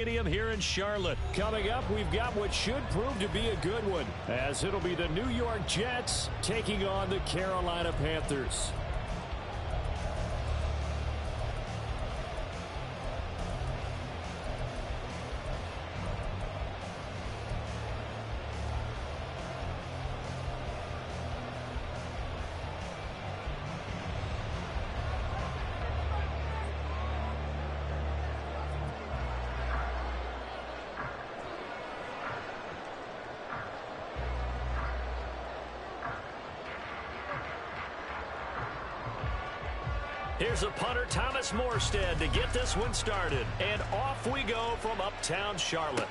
Stadium here in Charlotte. Coming up, we've got what should prove to be a good one, as it'll be the New York Jets taking on the Carolina Panthers. Here's a punter, Thomas Morstead, to get this one started. And off we go from uptown Charlotte.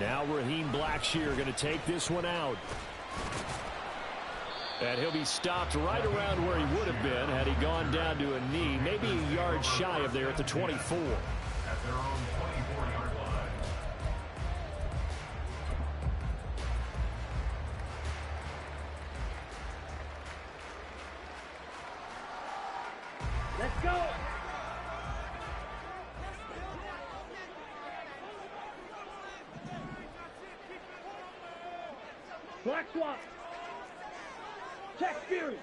Now Raheem Blackshear going to take this one out. And he'll be stopped right around where he would have been had he gone down to a knee, maybe a yard shy of there at the 24. At their own 24-yard line. Let's go! Black swap. Check Fury.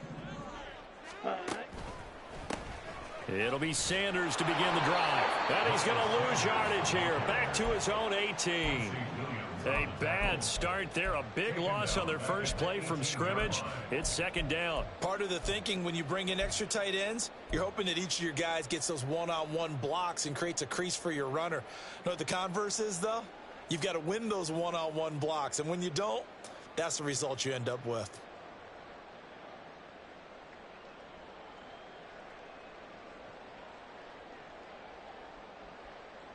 It'll be Sanders to begin the drive. And he's going to lose yardage here. Back to his own 18. A bad start there. A big loss on their first play from scrimmage. It's second down. Part of the thinking when you bring in extra tight ends, you're hoping that each of your guys gets those one-on-one blocks and creates a crease for your runner. You know what the converse is, though? You've got to win those one-on-one blocks. And when you don't, that's the result you end up with.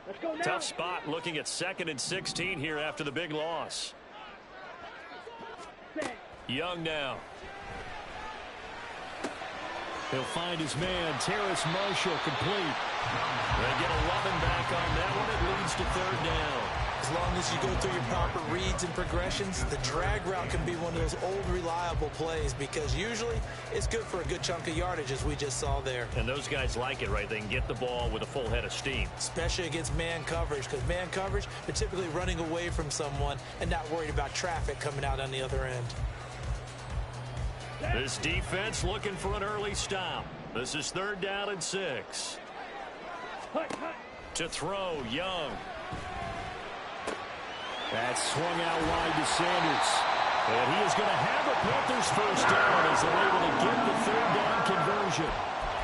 Let's go now. Tough spot looking at 2nd and 16 here after the big loss. Young now. He'll find his man, Terrace Marshall, complete. They get 11 back on that one. It leads to 3rd down. As long as you go through your proper reads and progressions, the drag route can be one of those old reliable plays because usually it's good for a good chunk of yardage, as we just saw there. And those guys like it, right? They can get the ball with a full head of steam. Especially against man coverage, because man coverage, they're typically running away from someone and not worried about traffic coming out on the other end. This defense looking for an early stop. This is 3rd down and 6. To throw, Young. That's swung out wide to Sanders. And he is going to have a Panthers first down as they're able to get the 3rd down conversion.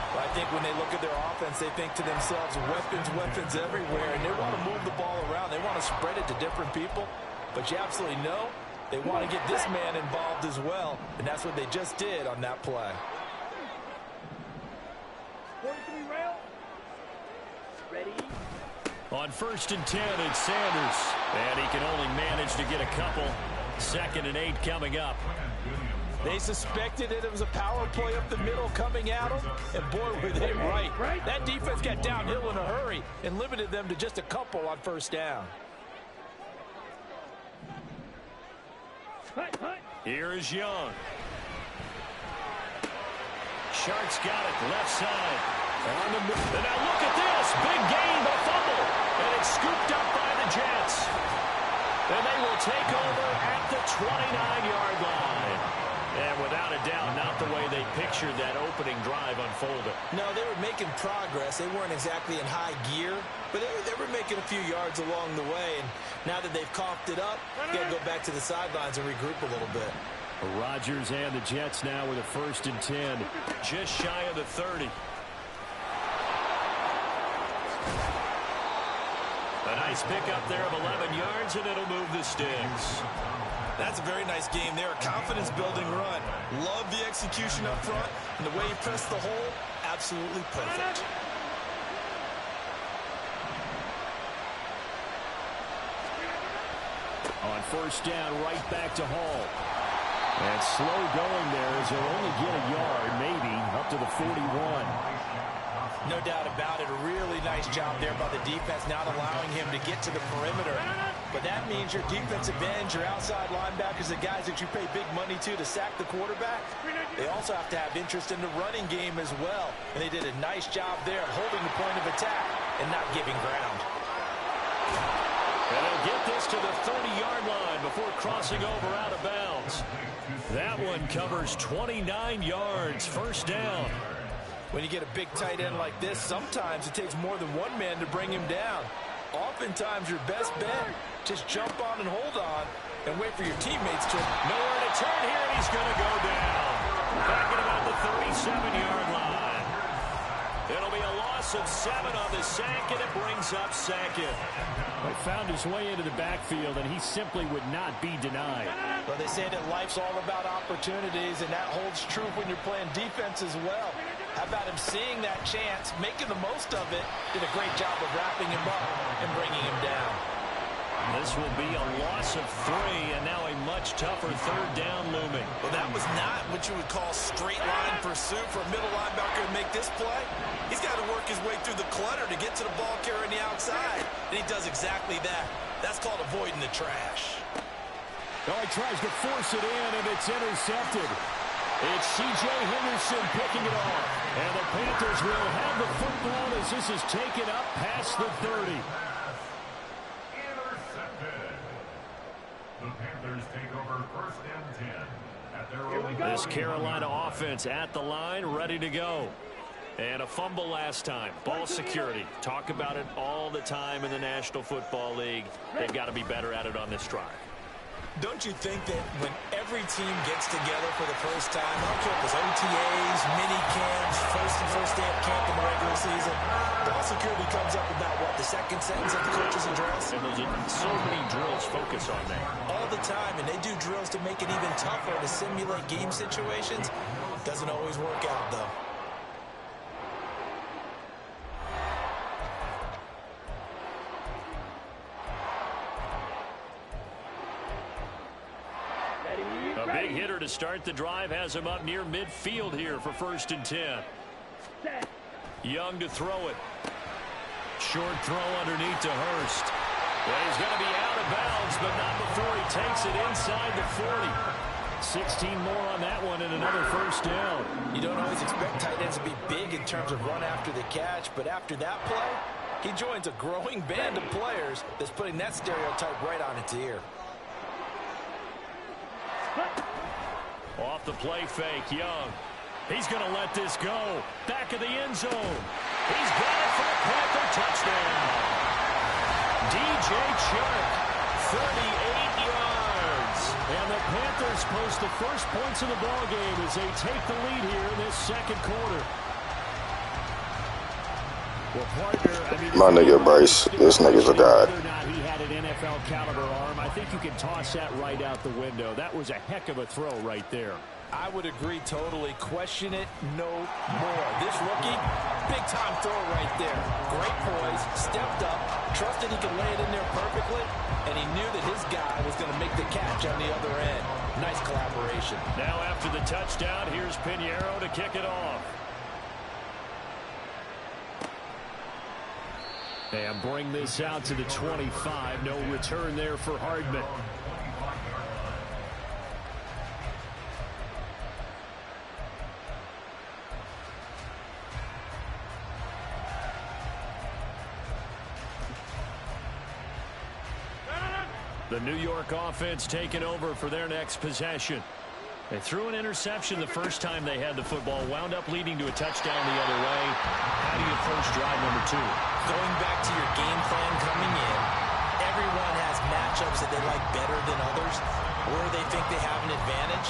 Well, I think when they look at their offense, they think to themselves, weapons everywhere, and they want to move the ball around. They want to spread it to different people. But you absolutely know they want to get this man involved as well, and that's what they just did on that play. 43 rail. Ready. On 1st and 10, it's Sanders. And he can only manage to get a couple. 2nd and 8 coming up. They suspected it was a power play up the middle coming at them, and boy, were they right. That defense got downhill in a hurry and limited them to just a couple on 1st down. Here is Young. Shark's got it, left side. On the move. And now look at this. Big gain, a fumble. And it's scooped up by the Jets. And they will take over at the 29-yard line. And without a doubt, not the way they pictured that opening drive unfolded. No, they were making progress. They weren't exactly in high gear, but they were making a few yards along the way. And now that they've coughed it up, you got to go back to the sidelines and regroup a little bit. Rodgers and the Jets now with a 1st and 10. Just shy of the 30. A nice pickup there of 11 yards, and it'll move the sticks. That's a very nice game there. A confidence-building run. Love the execution up front, and the way he pressed the hole, absolutely perfect. On 1st down, right back to Hall. And slow going there as he'll only get a yard, maybe, up to the 41. No doubt about it. A really nice job there by the defense, not allowing him to get to the perimeter. But that means your defensive ends, your outside linebackers, the guys that you pay big money to sack the quarterback, they also have to have interest in the running game as well. And they did a nice job there holding the point of attack and not giving ground. gets to the 30-yard line before crossing over out of bounds. That one covers 29 yards. First down. When you get a big tight end like this, sometimes it takes more than one man to bring him down. Oftentimes, your best bet, just jump on and hold on and wait for your teammates to... Nowhere to turn here, and he's going to go down. Back at about the 37-yard line. It'll be a loss of 7 on the sack, and it brings up second. He found his way into the backfield, and he simply would not be denied. Well, they say that life's all about opportunities, and that holds true when you're playing defense as well. How about him seeing that chance, making the most of it, did a great job of wrapping him up and bringing him down. This will be a loss of 3, and now a much tougher third down looming. Well, that was not what you would call straight line pursuit for a middle linebacker to make this play. He's got to work his way through the clutter to get to the ball carrier on the outside, and he does exactly that. That's called avoiding the trash. Oh, he tries to force it in, and it's intercepted. It's C.J. Henderson picking it off. And the Panthers will have the football as this is taken up past the 30. Intercepted. The Panthers take over first and 10 at their own. This Carolina offense at the line, ready to go. And a fumble last time. Ball security. Talk about it all the time in the National Football League. They've got to be better at it on this drive. Don't you think that when every team gets together for the first time, I don't care if it's OTAs, mini camps, first day of camp in the regular season, ball security comes up about, what, the second sentence of the coach's address? And those are so many drills focus on that. All the time, and they do drills to make it even tougher to simulate game situations. Doesn't always work out, though. A big hitter to start the drive has him up near midfield here for first and 10. Young to throw it. Short throw underneath to Hurst. Well, he's going to be out of bounds, but not before he takes it inside the 40. 16 more on that one and another first down. You don't always expect tight ends to be big in terms of run after the catch, but after that play, he joins a growing band of players that's putting that stereotype right on its ear. Off the play fake, Young. He's going to let this go. Back of the end zone. He's got it for a Panther touchdown. DJ Chark, 38 yards. And the Panthers post the first points of the ball game as they take the lead here in this second quarter. Well, partner, My nigga Bryce, this nigga's a god. Whether or not he had an NFL caliber arm, I think you can toss that right out the window. That was a heck of a throw right there. I would agree totally. Question it no more. This rookie, big-time throw right there. Great poise, stepped up, trusted he could lay it in there perfectly, and he knew that his guy was going to make the catch on the other end. Nice collaboration. Now after the touchdown, here's Pinheiro to kick it off. And bring this out to the 25. No return there for Hardman. The New York offense taking over for their next possession. They threw an interception the first time they had the football, wound up leading to a touchdown the other way. How do you approach drive number 2? Going back to your game plan coming in, everyone has matchups that they like better than others, where they think they have an advantage.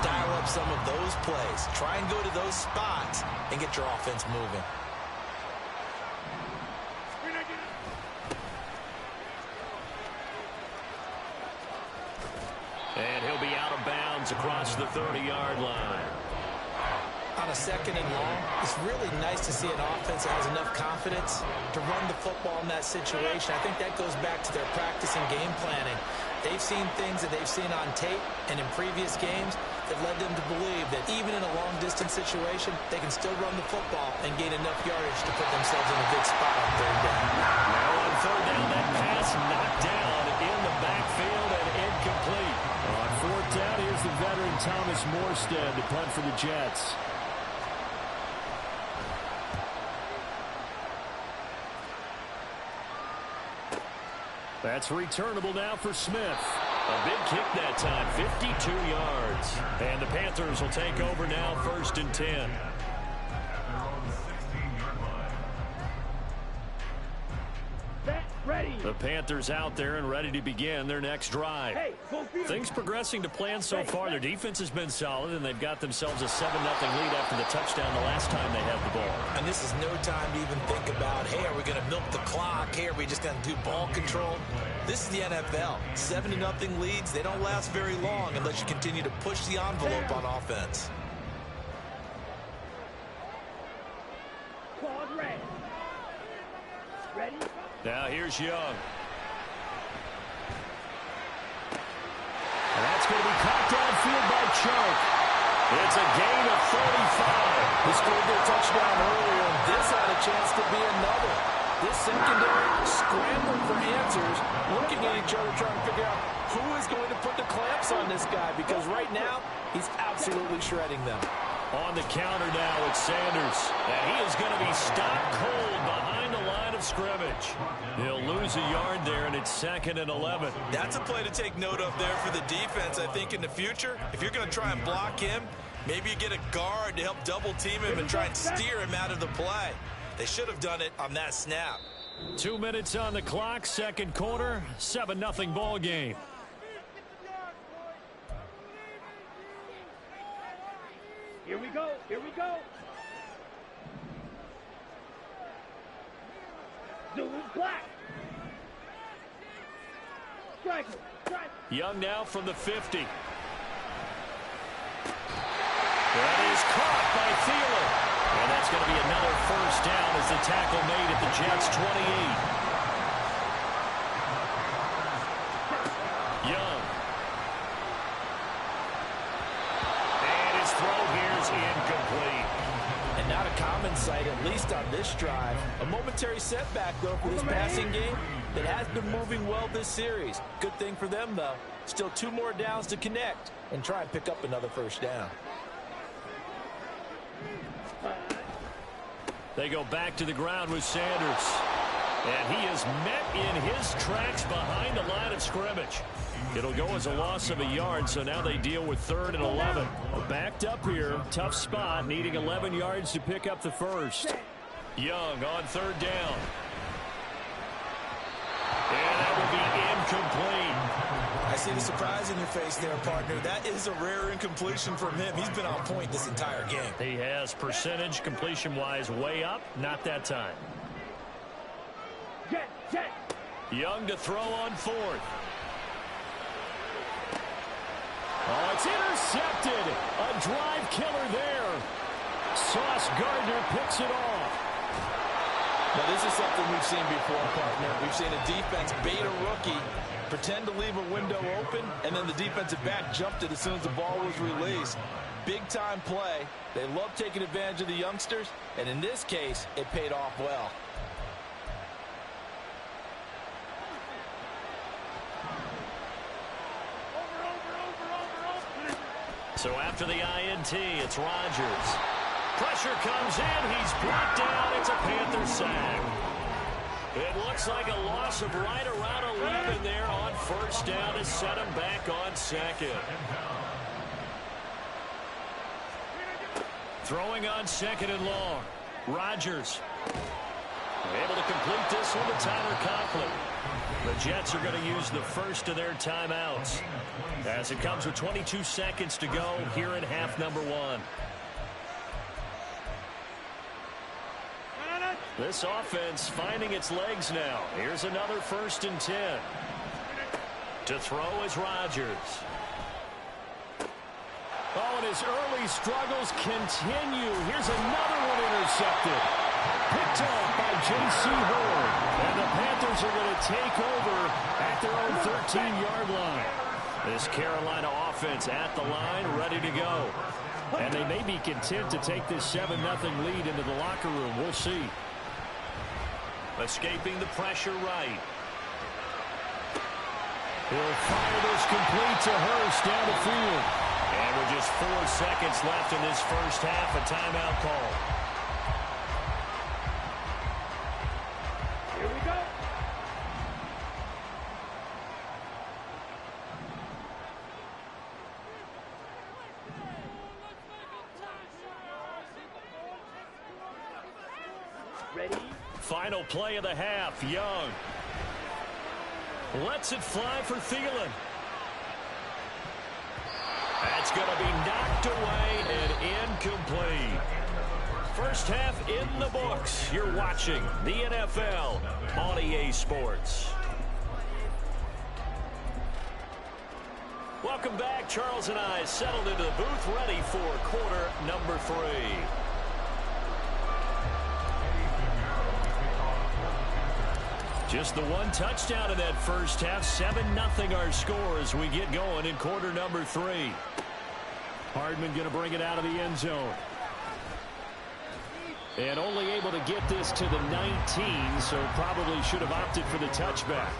Dial up some of those plays. Try and go to those spots and get your offense moving. And he'll be out of bounds across the 30-yard line. On a second and long, it's really nice to see an offense that has enough confidence to run the football in that situation. I think that goes back to their practice and game planning. They've seen things that they've seen on tape and in previous games that led them to believe that even in a long-distance situation, they can still run the football and gain enough yardage to put themselves in a good spot on third down. Now on third down, that pass knocked down in the backfield and incomplete. On fourth down, here's the veteran Thomas Morstead to punt for the Jets. That's returnable now for Smith. A big kick that time, 52 yards. And the Panthers will take over now, 1st and 10. Ready. The Panthers out there and ready to begin their next drive. Hey, Things progressing to plan so far. Their defense has been solid, and they've got themselves a 7-0 lead after the touchdown the last time they had the ball. And this is no time to even think about, hey, are we going to milk the clock? Hey, are we just going to do ball control? This is the NFL. 7-0 leads, they don't last very long unless you continue to push the envelope on offense. Claws red. Ready. Now here's Young. And that's going to be caught downfield by Chark. It's a gain of 35. He scored their touchdown earlier, and this had a chance to be another. This secondary scrambling for answers, looking at each other, trying to figure out who is going to put the clamps on this guy, because right now, he's absolutely shredding them. On the counter now, it's Sanders. And he is going to be stopped cold behind the line of scrimmage. He'll lose a yard there, and it's 2nd and 11. That's a play to take note of there for the defense. I think in the future, if you're going to try and block him, maybe you get a guard to help double team him and try and steer him out of the play. They should have done it on that snap. 2 minutes on the clock, second quarter, 7-0 ball game. Here we go. Here we go. Zulu black. Striker. Strike. Young now from the 50. That is caught by Thielen. And that's going to be another first down as the tackle made at the Jets' 28. Young. And his throw here is incomplete. And not a common sight, at least on this drive. A momentary setback, though, for this passing game that has been moving well this series. Good thing for them, though. Still 2 more downs to connect and try and pick up another first down. They go back to the ground with Sanders. And he is met in his tracks behind the line of scrimmage. It'll go as a loss of a yard, so now they deal with 3rd and 11. Backed up here, tough spot, needing 11 yards to pick up the first. Young on 3rd down. And that will be incomplete. I see the surprise in your face there, partner. That is a rare incompletion from him. He's been on point this entire game. He has percentage completion-wise way up. Not that time. Jet. Young to throw on 4th. Oh, it's intercepted. A drive killer there. Sauce Gardner picks it off. Now, this is something we've seen before, partner. We've seen a defense bait a rookie, pretend to leave a window open, and then the defensive back jumped it as soon as the ball was released. Big-time play. They love taking advantage of the youngsters, and in this case, it paid off well. So after the INT, it's Rodgers. Pressure comes in. He's brought down. It's a Panther sack. It looks like a loss of right around 11 there on first down to set him back on 2nd. Throwing on 2nd and long. Rodgers able to complete this one to Tyler Conklin. The Jets are going to use the first of their timeouts as it comes with 22 seconds to go here in half number 1. This offense finding its legs now. Here's another 1st and 10. To throw is Rodgers. Oh, and his early struggles continue. Here's another one intercepted. Picked off by J.C. Horn. And the Panthers are going to take over at their own 13-yard line. This Carolina offense at the line, ready to go. And they may be content to take this 7-0 lead into the locker room. We'll see. Escaping the pressure right. He'll fire this complete to Hurst down the field. And with just 4 seconds left in this first half, a timeout call. Here we go. final play of the half. Young lets it fly for Thielen. That's going to be knocked away and incomplete. First half in the books. You're watching the NFL on EA Sports. Welcome back. Charles and I settled into the booth, ready for quarter number 3. Just the one touchdown in that first half. 7-0 our score as we get going in quarter number 3. Hardman going to bring it out of the end zone. And only able to get this to the 19, so probably should have opted for the touchback.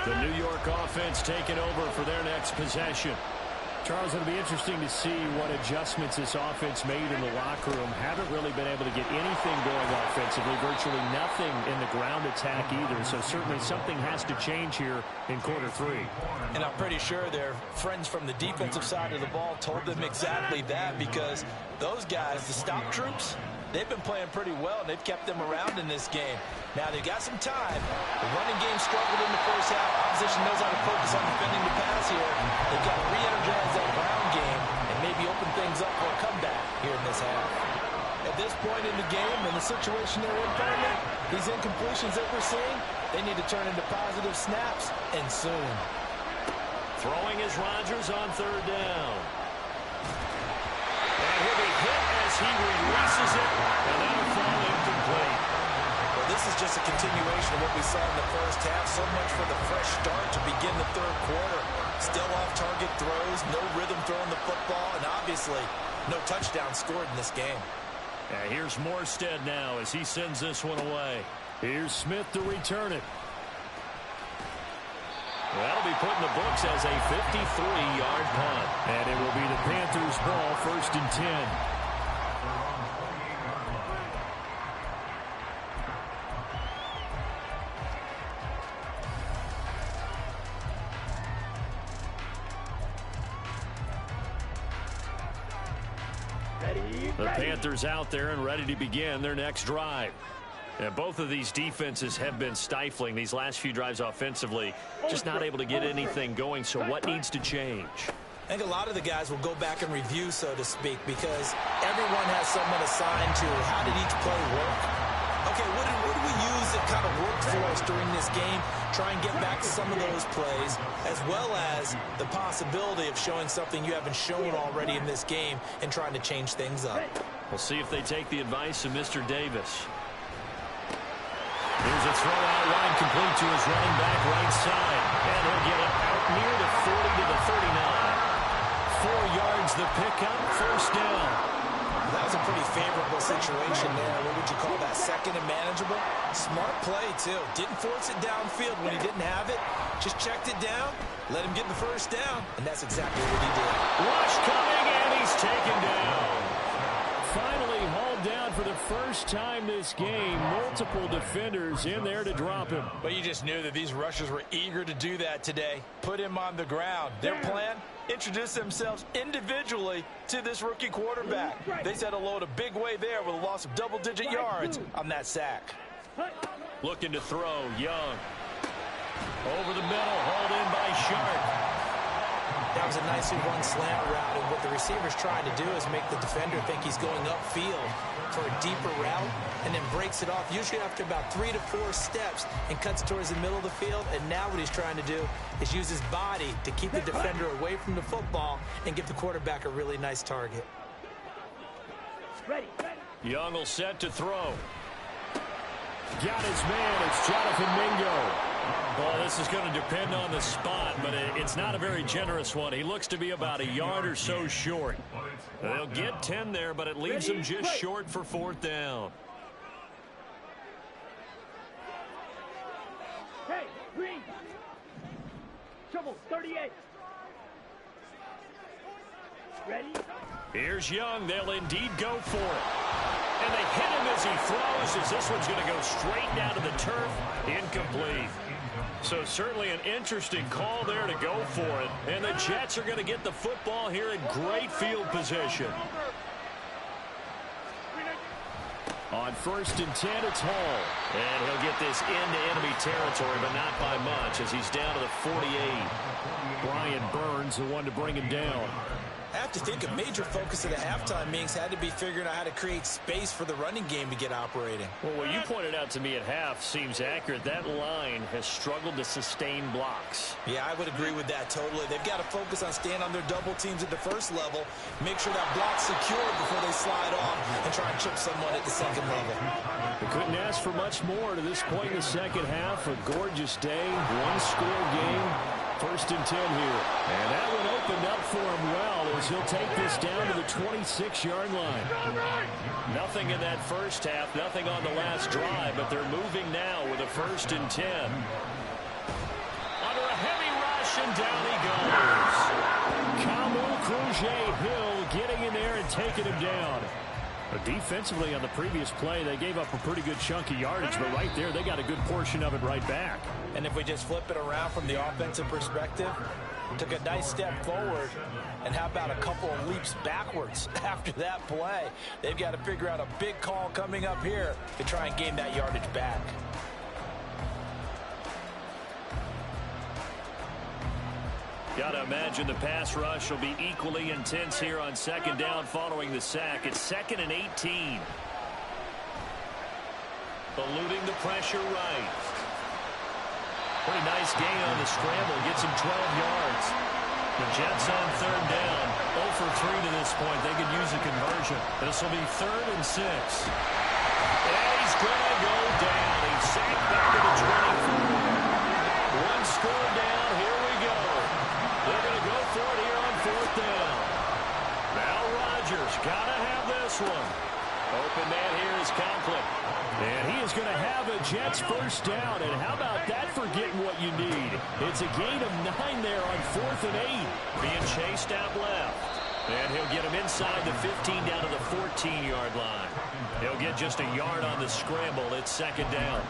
The New York offense taking over for their next possession. Charles, it'll be interesting to see what adjustments this offense made in the locker room. Haven't really been able to get anything going offensively. Virtually nothing in the ground attack either. So certainly something has to change here in quarter 3. And I'm pretty sure their friends from the defensive side of the ball told them exactly that, because those guys, the stop troops, they've been playing pretty well, and they've kept them around in this game. Now, they've got some time. The running game struggled in the first half. Opposition knows how to focus on defending the pass here. They've got to re-energize that ground game and maybe open things up for a comeback here in this half. At this point in the game and the situation they're in currently, these incompletions that we're seeing, they need to turn into positive snaps, and soon. Throwing is Rodgers on third down. And he'll be hit as he releases it, and that'll fall incomplete. Well, this is just a continuation of what we saw in the first half. So much for the fresh start to begin the third quarter. Still off-target throws, no rhythm throwing the football, and obviously no touchdown scored in this game. Here's Morstead now as he sends this one away. Here's Smith to return it. That'll be put in the books as a 53-yard punt. And it will be the Panthers' ball, 1st and 10. The Panthers out there and ready to begin their next drive. And both of these defenses have been stifling these last few drives offensively. Just not able to get anything going, so what needs to change? I think a lot of the guys will go back and review, so to speak, because everyone has someone assigned to how did each play work. Okay, what did we use that kind of worked for us during this game? Try and get back to some of those plays, as well as the possibility of showing something you haven't shown already in this game and trying to change things up. We'll see if they take the advice of Mr. Davis. Here's a throw out line complete to his running back right side. And he'll get it out near the 40 to the 39. 4 yards the pickup, 1st down. That was a pretty favorable situation there. What would you call that? Second and manageable? Smart play, too. Didn't force it downfield when he didn't have it. Just checked it down, let him get the 1st down, and that's exactly what he did. Rush coming, and he's taken down. Finally hauled down for the first time this game. Multiple defenders in there to drop him. But you just knew that these rushers were eager to do that today. Put him on the ground. Their plan? Introduce themselves individually to this rookie quarterback. They said hello in a big way there with a loss of double-digit yards on that sack. Looking to throw, Young. Over the middle, hauled in by Sharp. That was a nicely run slant route, and what the receiver's trying to do is make the defender think he's going upfield for a deeper route, and then breaks it off, usually after about 3 to 4 steps, and cuts towards the middle of the field. And now what he's trying to do is use his body to keep the defender away from the football and give the quarterback a really nice target. Young will set to throw. Got his man. It's Jonathan Mingo. Well, this is going to depend on the spot, but it's not a very generous one. He looks to be about a yard or so short. They'll get 10 there, but it leaves them just short for 4th down. Hey, green. Trouble, 38. Ready? Here's Young. They'll indeed go for it. And And they hit him as he throws, as this one's going to go straight down to the turf. Incomplete. So certainly an interesting call there to go for it. And the Jets are going to get the football here in great field position. On 1st and 10, it's Hall. And he'll get this into enemy territory, but not by much, as he's down to the 48. Brian Burns, the one to bring him down. I have to think a major focus of the halftime meetings had to be figuring out how to create space for the running game to get operating. Well, what you pointed out to me at half seems accurate. That line has struggled to sustain blocks. Yeah, I would agree with that totally. They've got to focus on staying on their double teams at the first level, make sure that block's secured before they slide off, and try and chip someone at the second level. They couldn't ask for much more to this point in the second half. A gorgeous day, one-score game. 1st and 10 here. And that one opened up for him well as he'll take this down to the 26-yard line. Nothing in that first half, nothing on the last drive, but they're moving now with a 1st and 10. Under a heavy rush, and down he goes. Kamu Krujay-Hill getting in there and taking him down. But defensively on the previous play, they gave up a pretty good chunk of yardage, but right there, they got a good portion of it right back. And if we just flip it around from the offensive perspective, took a nice step forward, and how about a couple of leaps backwards after that play? They've got to figure out a big call coming up here to try and gain that yardage back. Got to imagine the pass rush will be equally intense here on 2nd down following the sack. It's 2nd and 18. Eluding the pressure right. Pretty nice gain on the scramble. Gets him 12 yards. The Jets on 3rd down. 0 for 3 to this point. They could use a conversion. This will be 3rd and 6. And he's going to go down. He's sacked back to the 24. One score down. Here we go. They're going to go for it here on 4th down. Now Rodgers got to have this one. Open man here is Conklin. And he is going to have a Jets 1st down. And how about that for getting what you need? It's a gain of 9 there on 4th and 8. Being chased out left. And he'll get him inside the 15 down to the 14-yard line. He'll get just a yard on the scramble. It's 2nd down.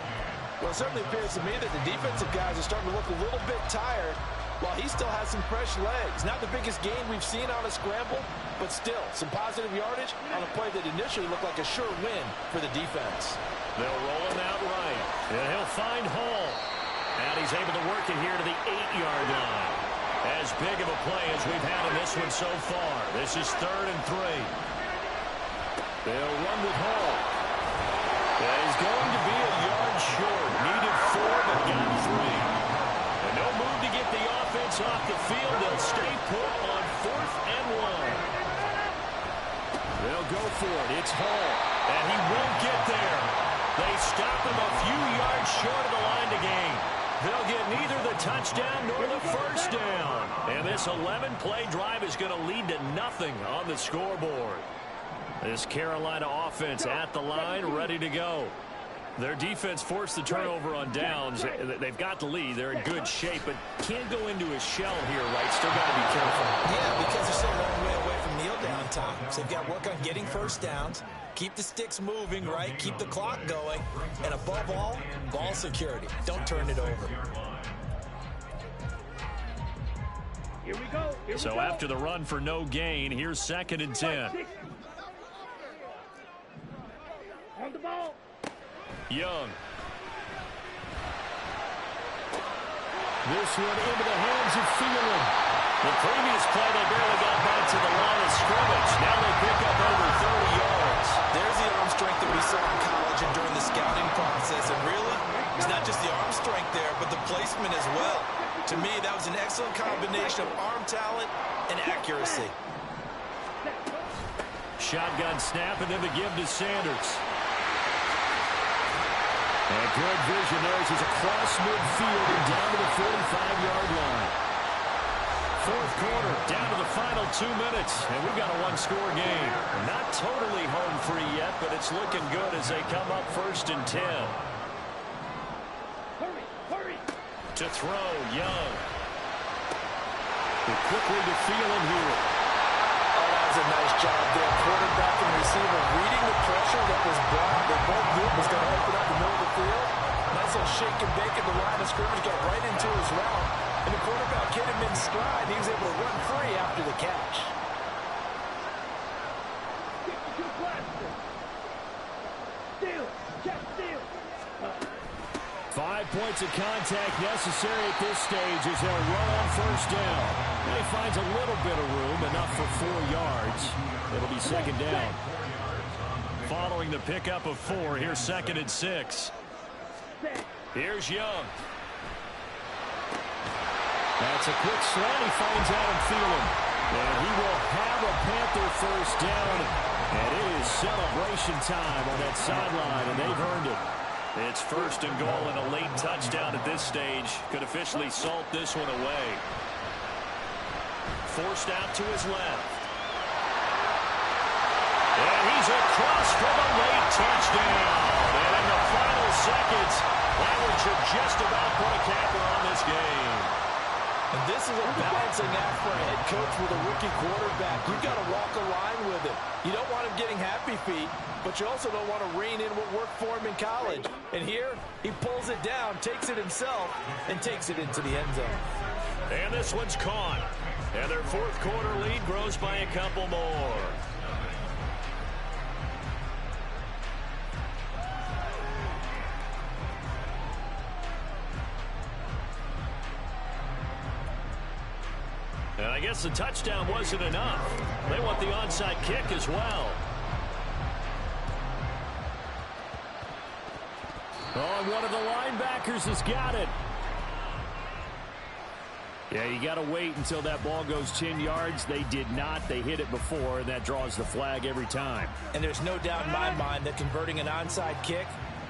Well, it certainly appears to me that the defensive guys are starting to look a little bit tired, while he still has some fresh legs. Not the biggest gain we've seen on a scramble, but still some positive yardage on a play that initially looked like a sure win for the defense. They'll roll him out right, and he'll find Hall. And he's able to work it here to the 8-yard line. As big of a play as we've had in this one so far. This is 3rd and 3. They'll run with Hall. And he's going to be a yard short. Needed 4, but got 3. And no move to get the offense off the field. They'll stay put on 4th and 1. They'll go for it. It's Hall. And he won't get there. They stop him a few yards short of the line to gain. They'll get neither the touchdown nor the 1st down. And this 11-play drive is going to lead to nothing on the scoreboard. This Carolina offense at the line, ready to go. Their defense forced the turnover on downs. They've got the lead. They're in good shape, but can't go into a shell here, right? Still got to be careful. Yeah, because they're still a long way away from kneel down time. So they've got to work on getting 1st downs, keep the sticks moving, right? Keep the clock going. And above all, ball security. Don't turn it over. Here we go. So after the run for no gain, here's 2nd and 10. On the ball. Young. This one into the hands of Thielen. The previous play, they barely got back to the line of scrimmage. Now they pick up over 30 yards. There's the arm strength that we saw in college and during the scouting process. And really, it's not just the arm strength there, but the placement as well. To me, that was an excellent combination of arm talent and accuracy. Shotgun snap, and then the give to Sanders. And good vision there as he's across midfield and down to the 45-yard line. 4th quarter, down to the final 2 minutes, and we've got a one-score game. Not totally home free yet, but it's looking good as they come up 1st and 10. Hurry. To throw, Young. Quickly to Thielen here. Oh, that was a nice job there. Quarterback and receiver reading the pressure that was brought. They both knew it was going to open up the middle of the field. Nice little shake and bake at the line of scrimmage, got right into his route. And the quarterback hit him in stride. He was able to run free after the catch. Steal. Check steal. 5 points of contact necessary at this stage as they'll run on first down. And he finds a little bit of room, enough for 4 yards. It'll be second down. Following the pickup of 4, here's 2nd and 6. Here's Young. That's a quick slant. He finds Adam Thielen. And he will have a Panther first down. And it is celebration time on that sideline, and they've earned it. It's 1st and goal and a late touchdown at this stage. Could officially salt this one away. Forced out to his left. And he's across for the late touchdown. And in the final seconds, Lions should just about put a capper on this game. And this is a balancing act for a head coach with a rookie quarterback. You've got to walk a line with him. You don't want him getting happy feet, but you also don't want to rein in what worked for him in college. And here, he pulls it down, takes it himself, and takes it into the end zone. And this one's caught. And their 4th quarter lead grows by a couple more. And I guess the touchdown wasn't enough. They want the onside kick as well. Oh, and one of the linebackers has got it. Yeah, you got to wait until that ball goes 10 yards. They did not. They hit it before, and that draws the flag every time. And there's no doubt in my mind that converting an onside kick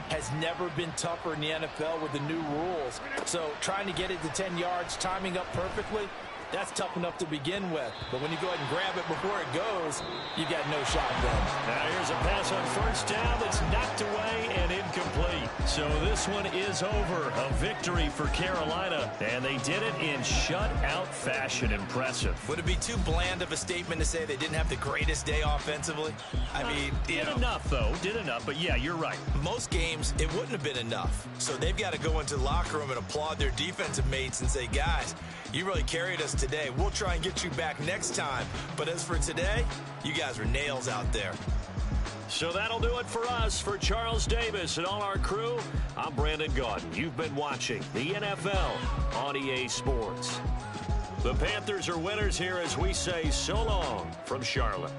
has never been tougher in the NFL with the new rules. So trying to get it to 10 yards, timing up perfectly, that's tough enough to begin with. But when you go ahead and grab it before it goes, you got no shot then. Now here's a pass on first down that's knocked away and incomplete. So this one is over. A victory for Carolina. And they did it in shutout fashion. Impressive. Would it be too bland of a statement to say they didn't have the greatest day offensively? I mean, did enough, though. Did enough. But, yeah, you're right. Most games, it wouldn't have been enough. So they've got to go into the locker room and applaud their defensive mates and say, guys, you really carried us today. We'll try and get you back next time. But as for today, you guys are nails out there. So that'll do it for us. For Charles Davis and all our crew, I'm Brandon Gaudin. You've been watching the NFL on EA Sports. The Panthers are winners here as we say so long from Charlotte.